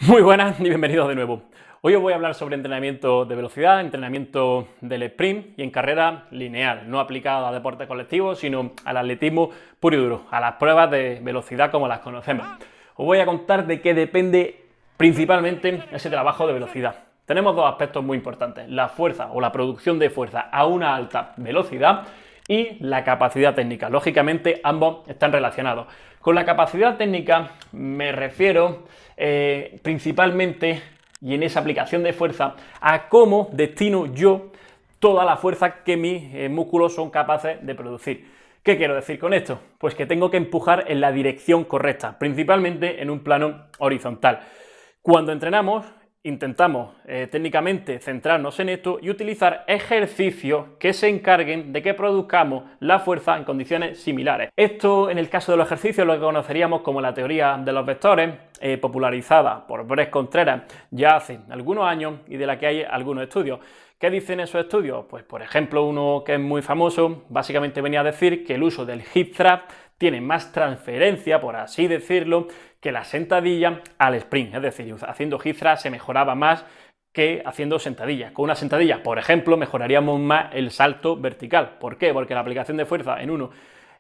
Muy buenas y bienvenidos de nuevo. Hoy os voy a hablar sobre entrenamiento de velocidad, entrenamiento del sprint y en carrera lineal, no aplicado a deportes colectivos, sino al atletismo puro y duro, a las pruebas de velocidad como las conocemos. Os voy a contar de qué depende principalmente ese trabajo de velocidad. Tenemos dos aspectos muy importantes: la fuerza o la producción de fuerza a una alta velocidad y la capacidad técnica. Lógicamente ambos están relacionados. Con la capacidad técnica me refiero principalmente, y en esa aplicación de fuerza, a cómo destino yo toda la fuerza que mis músculos son capaces de producir. ¿Qué quiero decir con esto? Pues que tengo que empujar en la dirección correcta, principalmente en un plano horizontal. Cuando entrenamos, intentamos técnicamente centrarnos en esto y utilizar ejercicios que se encarguen de que produzcamos la fuerza en condiciones similares. Esto, en el caso de los ejercicios, lo que conoceríamos como la teoría de los vectores, popularizada por Bret Contreras ya hace algunos años y de la que hay algunos estudios. ¿Qué dicen esos estudios? Pues, por ejemplo, uno que es muy famoso, básicamente venía a decir que el uso del hip thrust tiene más transferencia, por así decirlo, que la sentadilla al sprint. Es decir, haciendo hip thrust se mejoraba más que haciendo sentadillas. Con una sentadilla, por ejemplo, mejoraríamos más el salto vertical. ¿Por qué? Porque la aplicación de fuerza en uno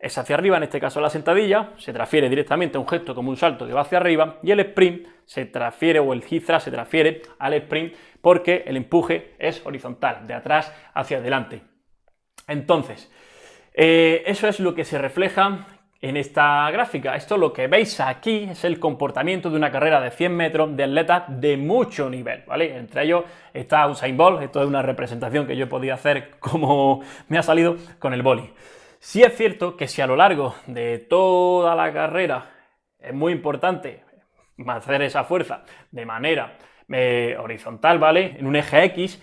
es hacia arriba, en este caso la sentadilla, se transfiere directamente a un gesto como un salto que va hacia arriba, y el sprint se transfiere, o el hip thrust se transfiere al sprint porque el empuje es horizontal, de atrás hacia adelante. Entonces, eso es lo que se refleja en esta gráfica. Esto lo que veis aquí es el comportamiento de una carrera de 100 metros de atletas de mucho nivel, ¿vale? Entre ellos está Usain Bolt. Esto es una representación que yo he podido hacer como me ha salido con el boli. Sí es cierto que si a lo largo de toda la carrera es muy importante hacer esa fuerza de manera horizontal, ¿vale? En un eje X,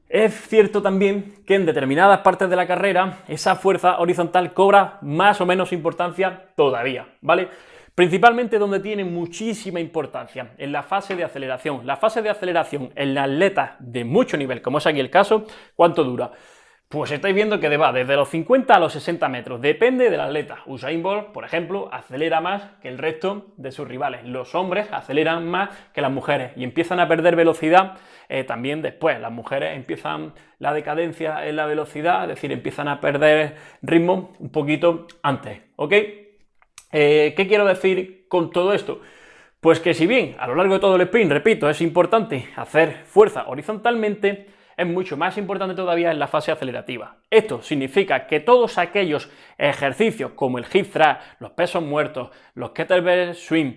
es cierto también que en determinadas partes de la carrera esa fuerza horizontal cobra más o menos importancia todavía, ¿vale? Principalmente donde tiene muchísima importancia, en la fase de aceleración. La fase de aceleración en atletas de mucho nivel, como es aquí el caso, ¿cuánto dura? Pues estáis viendo que va desde los 50 a los 60 metros, depende del atleta. Usain Bolt, por ejemplo, acelera más que el resto de sus rivales. Los hombres aceleran más que las mujeres y empiezan a perder velocidad también después. Las mujeres empiezan la decadencia en la velocidad, es decir, empiezan a perder ritmo un poquito antes, ¿ok? ¿Qué quiero decir con todo esto? Pues que si bien a lo largo de todo el sprint, repito, es importante hacer fuerza horizontalmente, es mucho más importante todavía en la fase acelerativa. Esto significa que todos aquellos ejercicios como el hip thrust, los pesos muertos, los kettlebell swing,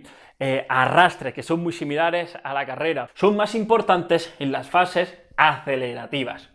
arrastres, que son muy similares a la carrera, son más importantes en las fases acelerativas.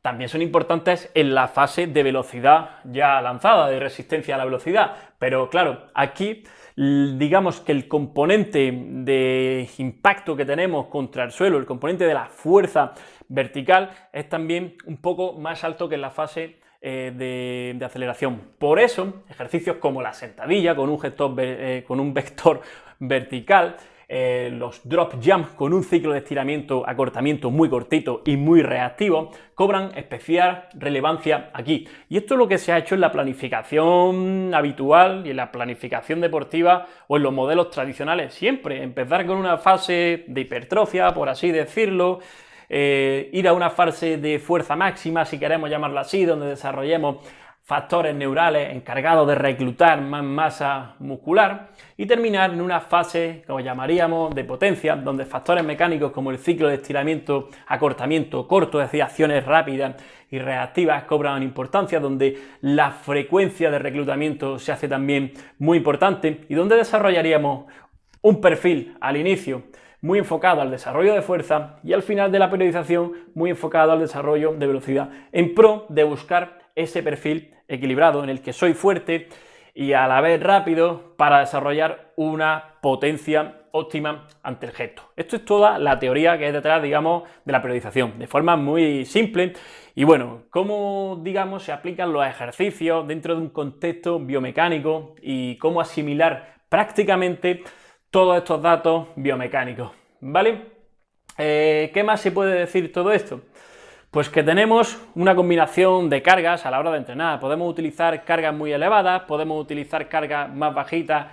También son importantes en la fase de velocidad ya lanzada, de resistencia a la velocidad, pero claro, aquí digamos que el componente de impacto que tenemos contra el suelo, el componente de la fuerza vertical, es también un poco más alto que en la fase de aceleración. Por eso, ejercicios como la sentadilla con un vector vertical, los drop jumps con un ciclo de estiramiento, acortamiento muy cortito y muy reactivo, cobran especial relevancia aquí. Y esto es lo que se ha hecho en la planificación habitual y en la planificación deportiva o en los modelos tradicionales. Siempre empezar con una fase de hipertrofia, por así decirlo, ir a una fase de fuerza máxima, si queremos llamarla así, donde desarrollemos factores neurales encargados de reclutar más masa muscular, y terminar en una fase, como llamaríamos, de potencia, donde factores mecánicos como el ciclo de estiramiento, acortamiento corto, es decir, acciones rápidas y reactivas, cobran importancia, donde la frecuencia de reclutamiento se hace también muy importante y donde desarrollaríamos un perfil al inicio muy enfocado al desarrollo de fuerza y al final de la periodización muy enfocado al desarrollo de velocidad, en pro de buscar ese perfil equilibrado en el que soy fuerte y a la vez rápido para desarrollar una potencia óptima ante el gesto. Esto es toda la teoría que hay detrás, digamos, de la periodización, de forma muy simple. Y bueno, cómo, digamos, se aplican los ejercicios dentro de un contexto biomecánico y cómo asimilar prácticamente todos estos datos biomecánicos, ¿vale? ¿Qué más se puede decir todo esto? Pues que tenemos una combinación de cargas a la hora de entrenar. Podemos utilizar cargas muy elevadas, podemos utilizar cargas más bajitas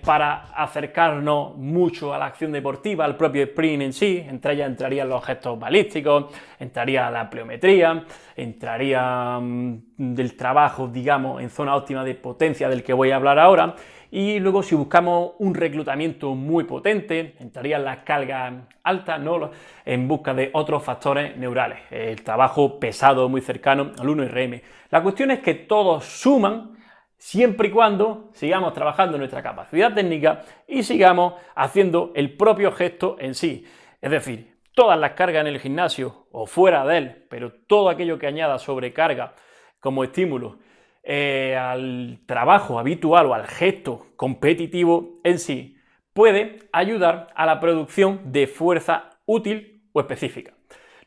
para acercarnos mucho a la acción deportiva, al propio sprint en sí. Entre ellas entrarían los gestos balísticos, entraría la pliometría, entraría del trabajo, digamos, en zona óptima de potencia del que voy a hablar ahora. Y luego, si buscamos un reclutamiento muy potente, entrarían las cargas altas, ¿no?, en busca de otros factores neurales, el trabajo pesado muy cercano al 1RM. La cuestión es que todos suman siempre y cuando sigamos trabajando nuestra capacidad técnica y sigamos haciendo el propio gesto en sí. Es decir, todas las cargas en el gimnasio o fuera de él, pero todo aquello que añada sobrecarga como estímulo al trabajo habitual o al gesto competitivo en sí, puede ayudar a la producción de fuerza útil o específica.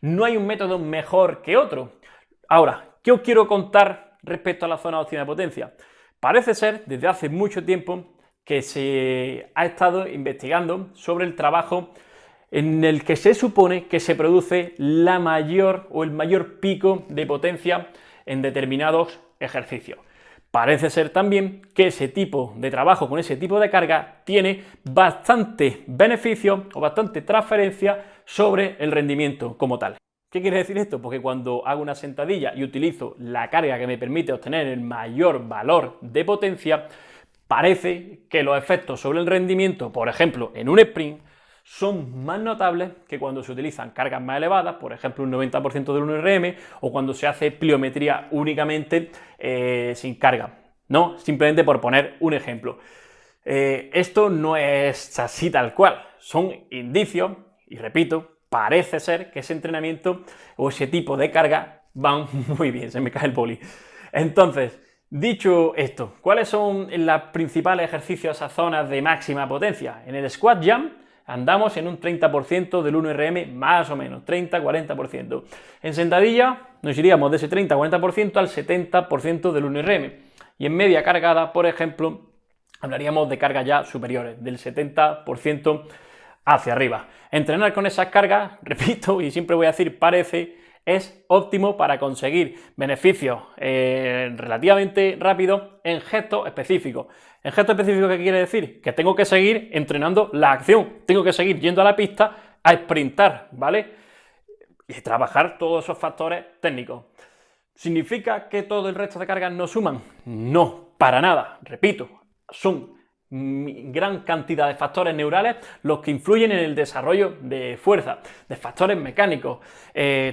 No hay un método mejor que otro. Ahora, ¿qué os quiero contar respecto a la zona óptima de potencia? Parece ser, desde hace mucho tiempo, que se ha estado investigando sobre el trabajo en el que se supone que se produce la mayor o el mayor pico de potencia en determinados ejercicios. Parece ser también que ese tipo de trabajo con ese tipo de carga tiene bastante beneficio o bastante transferencia sobre el rendimiento como tal. ¿Qué quiere decir esto? Porque cuando hago una sentadilla y utilizo la carga que me permite obtener el mayor valor de potencia, parece que los efectos sobre el rendimiento, por ejemplo, en un sprint, son más notables que cuando se utilizan cargas más elevadas, por ejemplo un 90% del 1RM, o cuando se hace pliometría únicamente sin carga, ¿no? Simplemente por poner un ejemplo. Esto no es así tal cual, son indicios, y repito, parece ser que ese entrenamiento o ese tipo de carga van muy bien, se me cae el boli. Entonces, dicho esto, ¿cuáles son los principales ejercicios a zonas de máxima potencia? En el squat jump andamos en un 30% del 1RM más o menos, 30-40%. En sentadilla nos iríamos de ese 30-40% al 70% del 1RM. Y en media cargada, por ejemplo, hablaríamos de cargas ya superiores, del 70% hacia arriba. Entrenar con esas cargas, repito, y siempre voy a decir parece, es óptimo para conseguir beneficios relativamente rápidos en gestos específicos. ¿En gestos específicos qué quiere decir? Que tengo que seguir entrenando la acción, tengo que seguir yendo a la pista a sprintar, ¿vale? Y trabajar todos esos factores técnicos. ¿Significa que todo el resto de cargas no suman? No, para nada. Repito, son gran cantidad de factores neurales los que influyen en el desarrollo de fuerza, de factores mecánicos.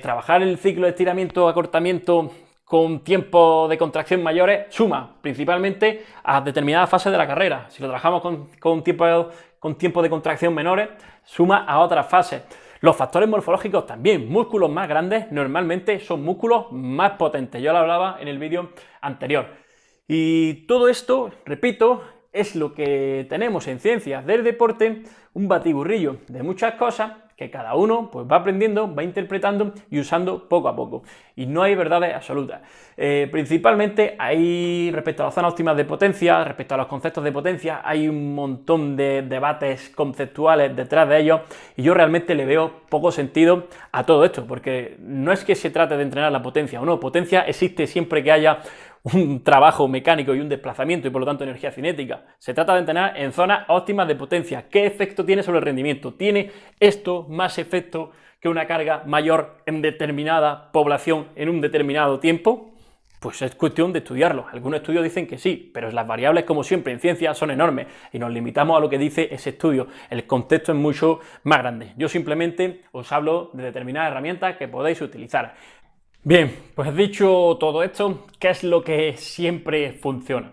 Trabajar el ciclo de estiramiento, acortamiento con tiempos de contracción mayores suma principalmente a determinadas fases de la carrera. Si lo trabajamos con tiempos de contracción menores, suma a otras fases. Los factores morfológicos también, músculos más grandes normalmente son músculos más potentes. Yo lo hablaba en el vídeo anterior. Y todo esto, repito, es lo que tenemos en ciencias del deporte, un batiburrillo de muchas cosas que cada uno pues va aprendiendo, va interpretando y usando poco a poco. Y no hay verdades absolutas. Principalmente hay, respecto a las zonas óptimas de potencia, respecto a los conceptos de potencia, hay un montón de debates conceptuales detrás de ellos y yo realmente le veo poco sentido a todo esto, porque no es que se trate de entrenar la potencia o no, potencia existe siempre que haya un trabajo mecánico y un desplazamiento y por lo tanto energía cinética. Se trata de entrenar en zonas óptimas de potencia. ¿Qué efecto tiene sobre el rendimiento? ¿Tiene esto más efecto que una carga mayor en determinada población en un determinado tiempo? Pues es cuestión de estudiarlo. Algunos estudios dicen que sí, pero las variables, como siempre en ciencia, son enormes y nos limitamos a lo que dice ese estudio. El contexto es mucho más grande. Yo simplemente os hablo de determinadas herramientas que podéis utilizar. Bien, pues dicho todo esto, ¿qué es lo que siempre funciona?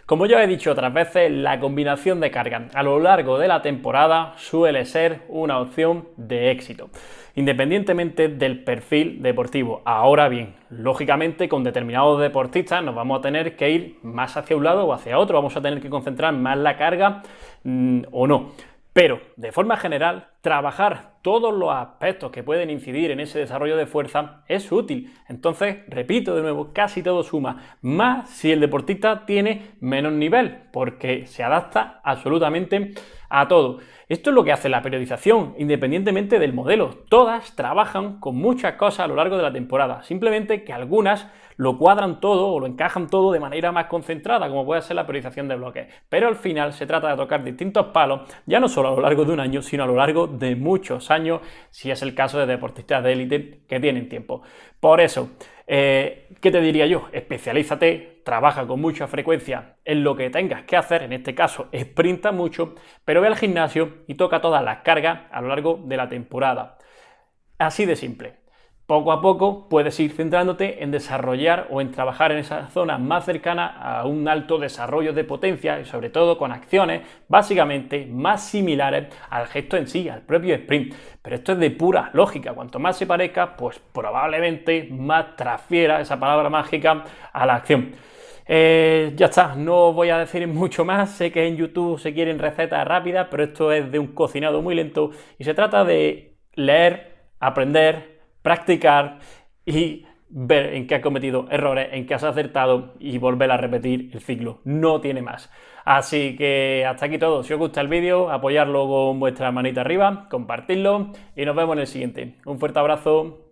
Como ya he dicho otras veces, la combinación de cargas a lo largo de la temporada suele ser una opción de éxito, independientemente del perfil deportivo. Ahora bien, lógicamente con determinados deportistas nos vamos a tener que ir más hacia un lado o hacia otro, vamos a tener que concentrar más la carga o no. Pero, de forma general, trabajar todos los aspectos que pueden incidir en ese desarrollo de fuerza es útil. Entonces, repito de nuevo, casi todo suma, más si el deportista tiene menos nivel, porque se adapta absolutamente a todo. Esto es lo que hace la periodización, independientemente del modelo. Todas trabajan con muchas cosas a lo largo de la temporada, simplemente que algunas lo cuadran todo o lo encajan todo de manera más concentrada, como puede ser la periodización de bloques. Pero al final se trata de tocar distintos palos, ya no solo a lo largo de un año, sino a lo largo de muchos años, si es el caso de deportistas de élite que tienen tiempo. Por eso, ¿qué te diría yo? Especialízate, trabaja con mucha frecuencia en lo que tengas que hacer, en este caso sprinta mucho, pero ve al gimnasio y toca todas las cargas a lo largo de la temporada. Así de simple. Poco a poco puedes ir centrándote en desarrollar o en trabajar en esa zona más cercana a un alto desarrollo de potencia y sobre todo con acciones básicamente más similares al gesto en sí, al propio sprint. Pero esto es de pura lógica, cuanto más se parezca, pues probablemente más transfiera esa palabra mágica a la acción. Ya está, no voy a decir mucho más, sé que en YouTube se quieren recetas rápidas, pero esto es de un cocinado muy lento y se trata de leer, aprender, practicar y ver en qué has cometido errores, en qué has acertado y volver a repetir el ciclo. No tiene más. Así que hasta aquí todo. Si os gusta el vídeo, apoyarlo con vuestra manita arriba, compartirlo y nos vemos en el siguiente. Un fuerte abrazo.